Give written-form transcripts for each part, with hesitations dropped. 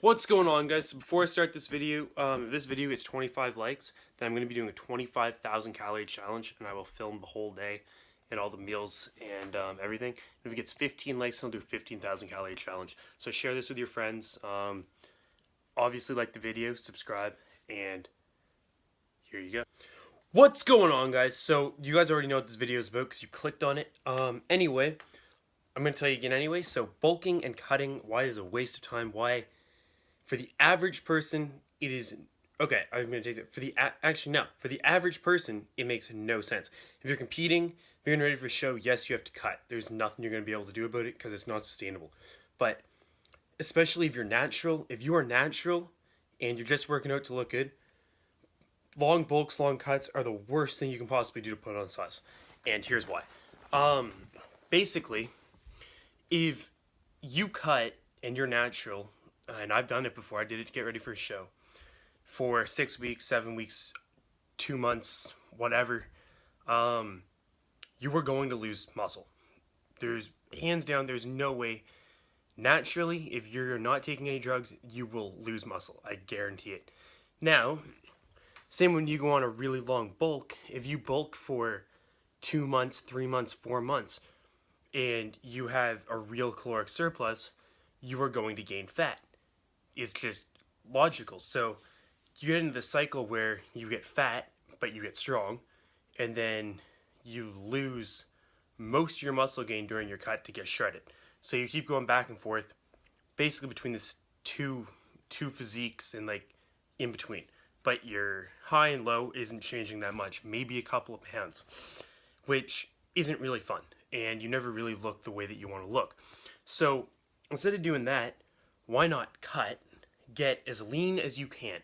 What's going on, guys? So before I start this video, if this video gets 25 likes, then I'm going to be doing a 25,000 calorie challenge, and I will film the whole day and all the meals and everything. And if it gets 15 likes, I'll do a 15,000 calorie challenge. So share this with your friends. Obviously, like the video, subscribe, and here you go. What's going on, guys? So you guys already know what this video is about because you clicked on it. Anyway, I'm going to tell you again anyway. So bulking and cutting, why is it a waste of time? Why? For the average person, it is okay. I'm going to take it for the actually no. For the average person, it makes no sense. If you're competing, if you're getting ready for a show, yes, you have to cut. There's nothing you're going to be able to do about it because it's not sustainable. But especially if you're natural, if you are natural and you're just working out to look good, long bulks, long cuts are the worst thing you can possibly do to put on size. And here's why. Basically, if you cut and you're natural, and I've done it before. I did it to get ready for a show for 6 weeks, 7 weeks, 2 months, whatever. You were going to lose muscle. There's hands down, there's no way. Naturally, if you're not taking any drugs, you will lose muscle. I guarantee it. Now, same when you go on a really long bulk. If you bulk for 2 months, 3 months, 4 months, and you have a real caloric surplus, you are going to gain fat. It's just logical. So you get into the cycle where you get fat, but you get strong, and then you lose most of your muscle gain during your cut to get shredded. So you keep going back and forth, basically between this two physiques and like in between. But your high and low isn't changing that much, maybe a couple of pounds, which isn't really fun, and you never really look the way that you want to look. So instead of doing that, why not cut, get as lean as you can.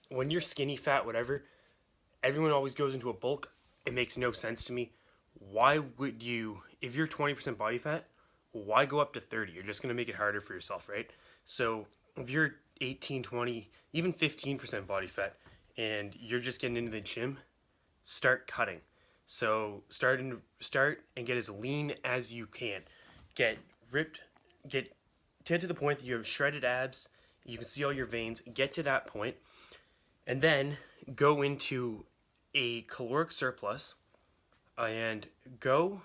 When you're skinny, fat, whatever, everyone always goes into a bulk. It makes no sense to me. Why would you, if you're 20% body fat, why go up to 30? You're just going to make it harder for yourself, right? So if you're 18, 20, even 15% body fat, and you're just getting into the gym, start cutting. So start and get as lean as you can. Get ripped, get to the point that you have shredded abs, you can see all your veins, get to that point, and then go into a caloric surplus and go,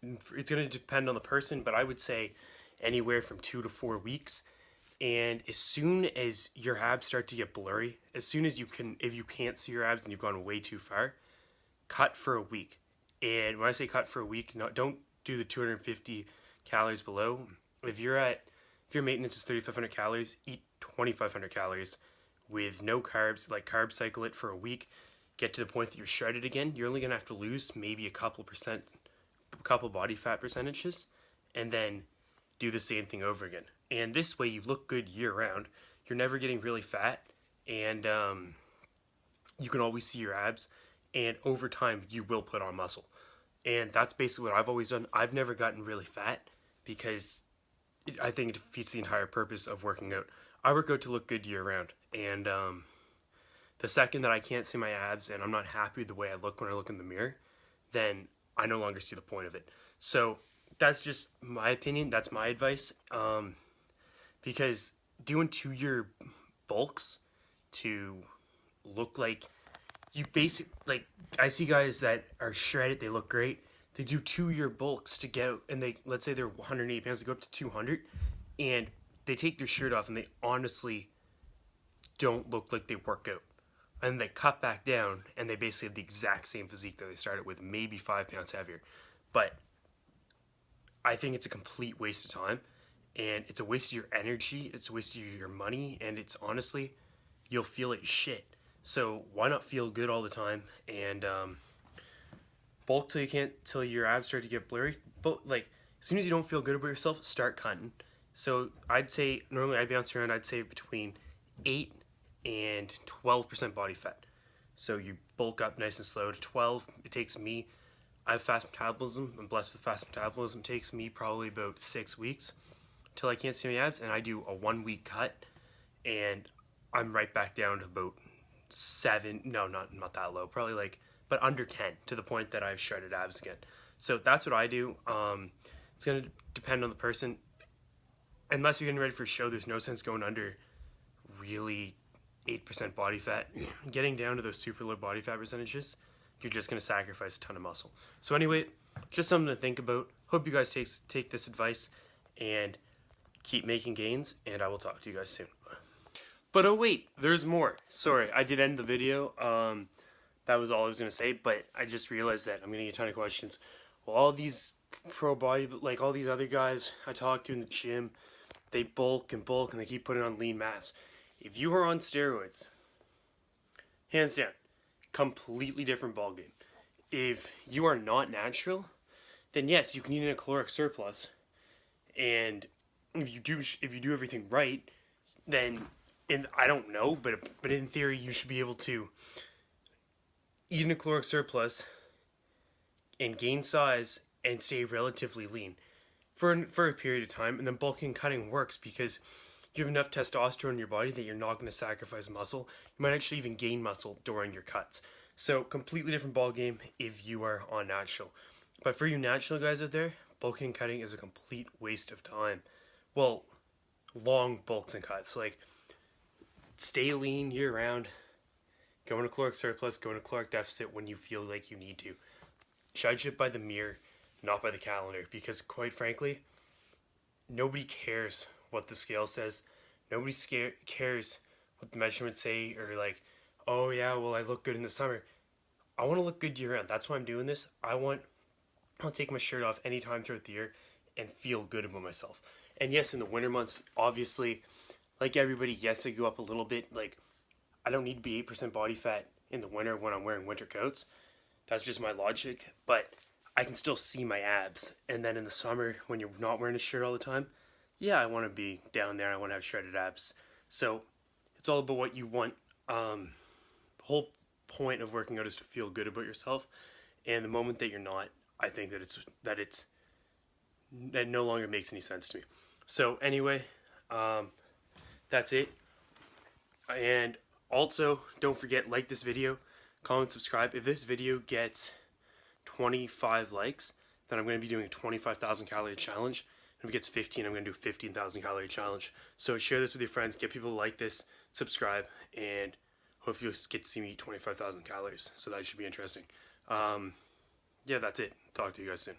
it's going to depend on the person, but I would say anywhere from 2 to 4 weeks. And as soon as your abs start to get blurry, as soon as you can, if you can't see your abs and you've gone way too far, cut for a week. And when I say cut for a week, don't do the 250 calories below. If your maintenance is 3,500 calories, eat 2,500 calories with no carbs, like carb cycle it for a week, get to the point that you're shredded again. You're only gonna have to lose maybe a couple body fat percentages, and then do the same thing over again. And this way you look good year round. You're never getting really fat, and you can always see your abs, and over time you will put on muscle. And that's basically what I've always done. I've never gotten really fat because I think it defeats the entire purpose of working out. I work out to look good year round, and the second that I can't see my abs and I'm not happy with the way I look when I look in the mirror, then I no longer see the point of it. So that's just my opinion. That's my advice. Because doing 2-year bulks to look like you like I see guys that are shredded, they look great. They do 2-year bulks to get, and they, let's say they're 180 pounds, they go up to 200, and they take their shirt off and they honestly don't look like they work out. And they cut back down and they basically have the exact same physique that they started with, maybe 5 pounds heavier. But I think it's a complete waste of time, and it's a waste of your energy, it's a waste of your money, and it's honestly, you'll feel like shit. So why not feel good all the time and bulk till you can't, till your abs start to get blurry. But like, as soon as you don't feel good about yourself, start cutting. So I'd say, normally I'd bounce around, I'd say between 8 and 12% body fat. So you bulk up nice and slow to 12. It takes me, I have fast metabolism, I'm blessed with fast metabolism. It takes me probably about 6 weeks till I can't see my abs, and I do a 1-week cut, and I'm right back down to about 7, no, not that low, probably like, but under 10, to the point that I've shredded abs again. So that's what I do. It's going to depend on the person. unless you're getting ready for a show, there's no sense going under really 8% body fat. Getting down to those super low body fat percentages, you're just going to sacrifice a ton of muscle. So anyway, just something to think about. Hope you guys take this advice and keep making gains, and I will talk to you guys soon. But oh wait, there's more. Sorry, I did end the video. That was all I was going to say, but I just realized that I'm getting a ton of questions. Well, all these pro body, like all these other guys I talk to in the gym, they bulk and they keep putting on lean mass. If you are on steroids, hands down, completely different ballgame. If you are not natural, then yes, you can eat in a caloric surplus, and if you do everything right, then, and I don't know, but in theory, you should be able to eat in a caloric surplus and gain size and stay relatively lean for a period of time, and then bulking and cutting works because you have enough testosterone in your body that you're not going to sacrifice muscle. You might actually even gain muscle during your cuts. So completely different ball game if you are on natural. But for you natural guys out there, bulking and cutting is a complete waste of time. Well, long bulks and cuts. Like, stay lean year round. Go into caloric surplus, go into caloric deficit when you feel like you need to. Judge it by the mirror, not by the calendar, because quite frankly, nobody cares what the scale says. Nobody cares what the measurements say, or like, oh yeah, well I look good in the summer. I want to look good year round. That's why I'm doing this. I'll take my shirt off anytime throughout the year and feel good about myself. And yes, in the winter months, obviously, like everybody, yes, I go up a little bit. Like, I don't need to be 8% body fat in the winter when I'm wearing winter coats. That's just my logic. But I can still see my abs. And then in the summer, when you're not wearing a shirt all the time, yeah, I want to be down there. I want to have shredded abs. So it's all about what you want. The whole point of working out is to feel good about yourself. And the moment that you're not, I think that no longer makes any sense to me. So anyway, that's it. And also, don't forget, like this video, comment, subscribe. If this video gets 25 likes, then I'm going to be doing a 25,000 calorie challenge. And if it gets 15, I'm going to do a 15,000 calorie challenge. So share this with your friends, get people to like this, subscribe, and hopefully you'll get to see me eat 25,000 calories. So that should be interesting. Yeah, that's it. Talk to you guys soon.